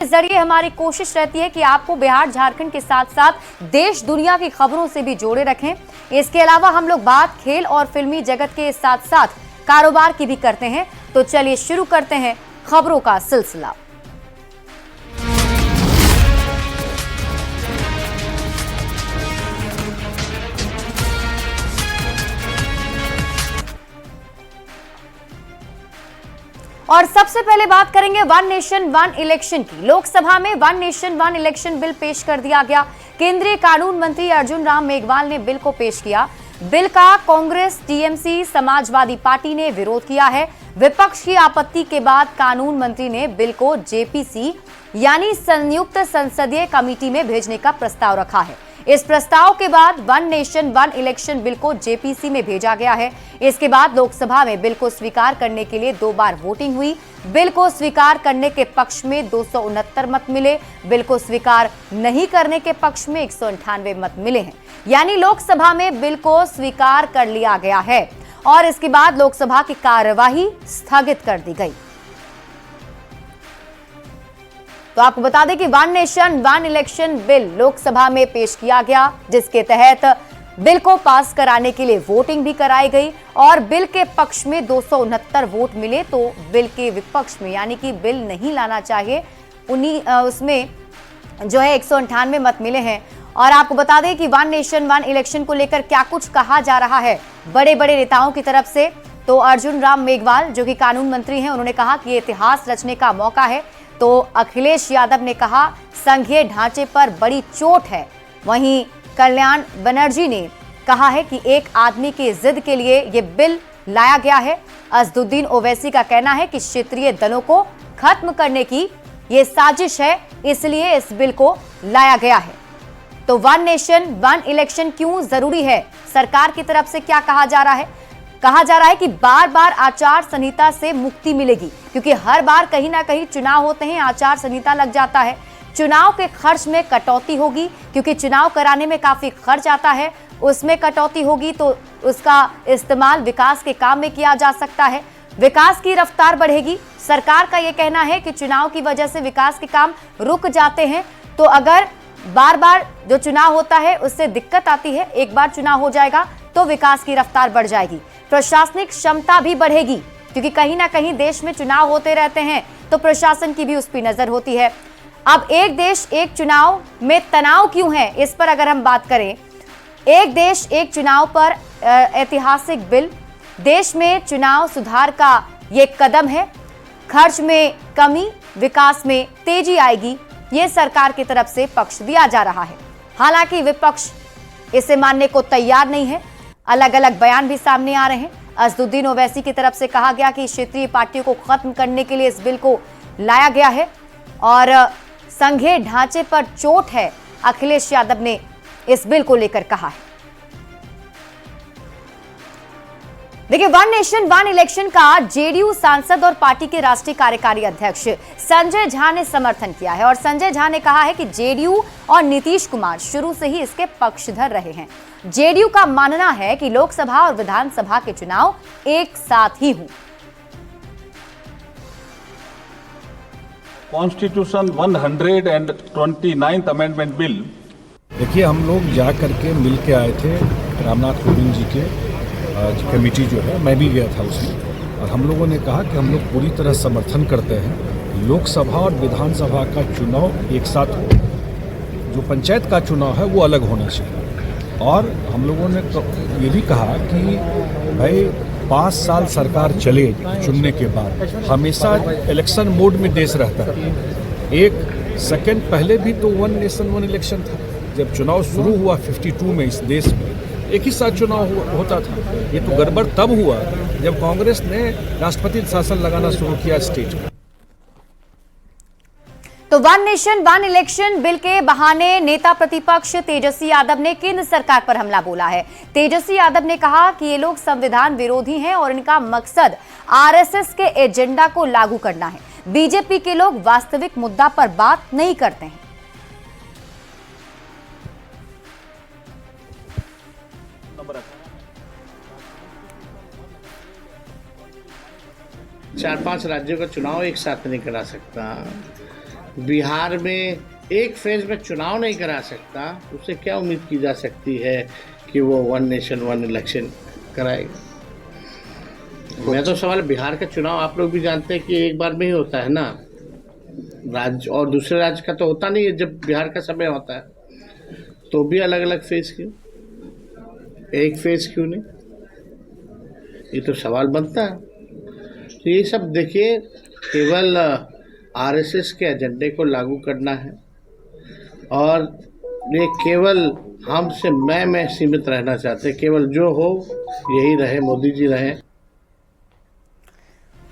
इस जरिए हमारी कोशिश रहती है कि आपको बिहार झारखंड के साथ साथ देश दुनिया की खबरों से भी जोड़े रखें। इसके अलावा हम लोग बात खेल और फिल्मी जगत के साथ साथ कारोबार की भी करते हैं। तो चलिए शुरू करते हैं खबरों का सिलसिला। और सबसे पहले बात करेंगे वन नेशन वन इलेक्शन की। लोकसभा में one nation one election bill पेश कर दिया गया। केंद्रीय कानून मंत्री अर्जुन राम मेघवाल ने बिल को पेश किया। बिल का कांग्रेस, टीएमसी, समाजवादी पार्टी ने विरोध किया है। विपक्ष की आपत्ति के बाद कानून मंत्री ने बिल को जेपीसी यानी संयुक्त संसदीय कमेटी में भेजने का प्रस्ताव रखा है। इस प्रस्ताव के बाद one nation one election bill को जेपीसी में भेजा गया है। इसके बाद लोकसभा में बिल को स्वीकार करने के लिए 2 बार वोटिंग हुई। बिल को स्वीकार करने के पक्ष में 269 मत मिले, बिल को स्वीकार नहीं करने के पक्ष में 198 मत मिले हैं। यानी लोकसभा में बिल को स्वीकार कर लिया गया है और इसके बाद लोकसभा की कार्यवाही स्थगित कर दी गई। तो आपको बता दें कि one nation one election bill Lok Sabha में पेश किया गया, जिसके तहत बिल को पास कराने के लिए वोटिंग भी कराई गई और बिल के पक्ष में 269 वोट मिले। तो बिल के विपक्ष में यानी कि बिल नहीं लाना चाहिए उसमें जो है 198 मत मिले हैं। और आपको बता दें कि वन नेशन वन इलेक्शन को लेकर क्या कुछ कहा जा रहा है बड़े बड़े नेताओं की तरफ से। तो अर्जुन राम मेघवाल जो कि कानून मंत्री हैं, उन्होंने कहा कि इतिहास रचने का मौका है। तो अखिलेश यादव ने कहा संघीय ढांचे पर बड़ी चोट है। वहीं कल्याण बनर्जी ने कहा है कि एक आदमी की जिद के लिए ये बिल लाया गया है। असदुद्दीन ओवैसी का कहना है कि क्षेत्रीय दलों को खत्म करने की ये साजिश है, इसलिए इस बिल को लाया गया है। तो वन नेशन वन इलेक्शन क्यों जरूरी है, सरकार की तरफ से क्या कहा जा रहा है? कहा जा रहा है कि बार बार आचार संहिता से मुक्ति मिलेगी, क्योंकि हर बार कहीं ना कहीं चुनाव होते हैं, आचार संहिता लग जाता है। चुनाव के खर्च में कटौती होगी, क्योंकि चुनाव कराने में काफी खर्च आता है, उसमें कटौती होगी तो उसका इस्तेमाल विकास के काम में किया जा सकता है। विकास की रफ्तार बढ़ेगी। सरकार का यह कहना है कि चुनाव की वजह से विकास के काम रुक जाते हैं। तो अगर बार बार जो चुनाव होता है उससे दिक्कत आती है, एक बार चुनाव हो जाएगा तो विकास की रफ्तार बढ़ जाएगी। प्रशासनिक क्षमता भी बढ़ेगी, क्योंकि कहीं ना कहीं देश में चुनाव होते रहते हैं तो प्रशासन की भी उस पर नजर होती है। अब एक देश एक चुनाव में तनाव क्यों है, इस पर अगर हम बात करें, एक देश एक चुनाव पर ऐतिहासिक बिल, देश में चुनाव सुधार का ये कदम है। खर्च में कमी, विकास में तेजी आएगी, ये सरकार की तरफ से पक्ष दिया जा रहा है। हालांकि विपक्ष इसे मानने को तैयार नहीं है। अलग अलग बयान भी सामने आ रहे हैं। असदुद्दीन ओवैसी की तरफ से कहा गया कि क्षेत्रीय पार्टियों को खत्म करने के लिए इस बिल को लाया गया है और संघीय ढांचे पर चोट है, अखिलेश यादव ने इस बिल को लेकर कहा है। देखिए, वन नेशन वन इलेक्शन का जेडीयू सांसद और पार्टी के राष्ट्रीय कार्यकारी अध्यक्ष संजय झा ने समर्थन किया है और संजय झा ने कहा है कि जेडीयू और नीतीश कुमार शुरू से ही इसके पक्षधर रहे हैं। जेडीयू का मानना है कि लोकसभा और विधानसभा के चुनाव एक साथ ही हों। Constitution 129th amendment bill. देखिए, हम लोग जा करके मिल के आए थे रामनाथ कोविंद जी के कमेटी जो है, मैं भी गया था उसमें, और हम लोगों ने कहा कि हम लोग पूरी तरह समर्थन करते हैं लोकसभा और विधानसभा का चुनाव एक साथ हो। जो पंचायत का चुनाव है वो अलग होना चाहिए। और हम लोगों ने ये भी कहा कि भाई 5 साल सरकार चले चुनने के बाद हमेशा इलेक्शन मोड में देश रहता है। एक सेकंड पहले भी तो वन नेशन वन इलेक्शन था। जब चुनाव शुरू हुआ 52 में इस देश में एक ही साथ चुनाव होता था। ये तो गड़बड़ तब हुआ जब कांग्रेस ने राष्ट्रपति शासन लगाना शुरू किया स्टेट में। तो one nation one election bill के बहाने नेता प्रतिपक्ष तेजस्वी यादव ने केंद्र सरकार पर हमला बोला है। तेजस्वी यादव ने कहा कि ये लोग संविधान विरोधी हैं और इनका मकसद आरएसएस के एजेंडा को लागू करना है। बीजेपी के लोग वास्तविक मुद्दा पर बात नहीं करते हैं। 4-5 राज्यों का चुनाव एक साथ नहीं करा सकता। बिहार में एक फेज में चुनाव नहीं करा सकता, उससे क्या उम्मीद की जा सकती है कि वो वन नेशन वन इलेक्शन कराएगा? मैं तो सवाल, बिहार का चुनाव आप लोग भी जानते हैं कि एक बार में ही होता है ना, राज्य और दूसरे राज्य का तो होता नहीं है। जब बिहार का समय होता है तो भी अलग अलग फेज क्यों, एक फेज क्यों नहीं? ये तो सवाल बनता है। तो ये सब देखिए, केवल आरएसएस के एजेंडे को लागू करना है और ये केवल हमसे मैं सीमित रहना चाहते, केवल जो हो यही रहे, मोदी जी रहे।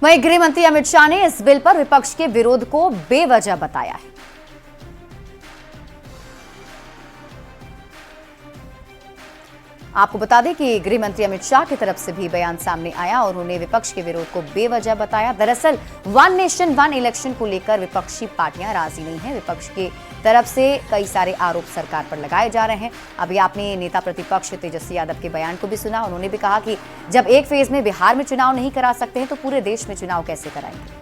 वहीं गृह मंत्री अमित शाह ने इस बिल पर विपक्ष के विरोध को बेवजह बताया है। आपको बता दें कि गृह मंत्री अमित शाह की तरफ से भी बयान सामने आया और उन्होंने विपक्ष के विरोध को बेवजह बताया। दरअसल वन नेशन वन इलेक्शन को लेकर विपक्षी पार्टियां राजी नहीं है। विपक्ष की तरफ से कई सारे आरोप सरकार पर लगाए जा रहे हैं। अभी आपने नेता प्रतिपक्ष तेजस्वी यादव के बयान को भी सुना। उन्होंने भी कहा कि जब एक फेज में बिहार में चुनाव नहीं करा सकते हैं तो पूरे देश में चुनाव कैसे कराएंगे।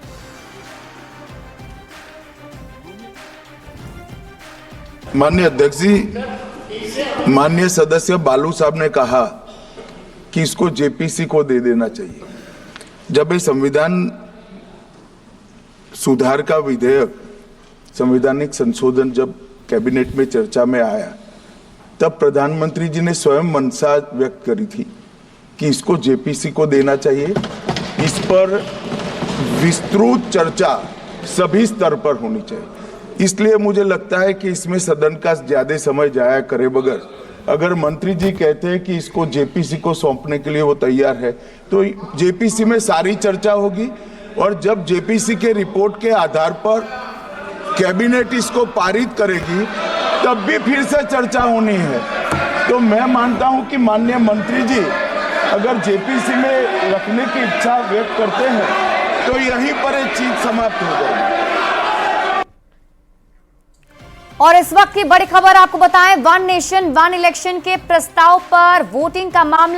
माननीय अध्यक्ष जी, माननीय सदस्य बालू साहब ने कहा कि इसको जेपीसी को दे देना चाहिए। जब ये संविधान सुधार का विधेयक, संवैधानिक संशोधन जब कैबिनेट में चर्चा में आया, तब प्रधानमंत्री जी ने स्वयं मंशा व्यक्त करी थी कि इसको जेपीसी को देना चाहिए। इस पर विस्तृत चर्चा सभी स्तर पर होनी चाहिए। इसलिए मुझे लगता है कि इसमें सदन का ज्यादा समय जाया करे बगैर, अगर मंत्री जी कहते हैं कि इसको जेपीसी को सौंपने के लिए वो तैयार है, तो जेपीसी में सारी चर्चा होगी और जब जेपीसी के रिपोर्ट के आधार पर कैबिनेट इसको पारित करेगी तब भी फिर से चर्चा होनी है। तो मैं मानता हूं कि माननीय मंत्री जी अगर जेपीसी में रखने की इच्छा व्यक्त करते हैं तो यहीं पर एक चीज समाप्त हो जाएगी। और इस वक्त की बड़ी खबर आपको बताएं, वन नेशन वन इलेक्शन के प्रस्ताव पर वोटिंग का मामला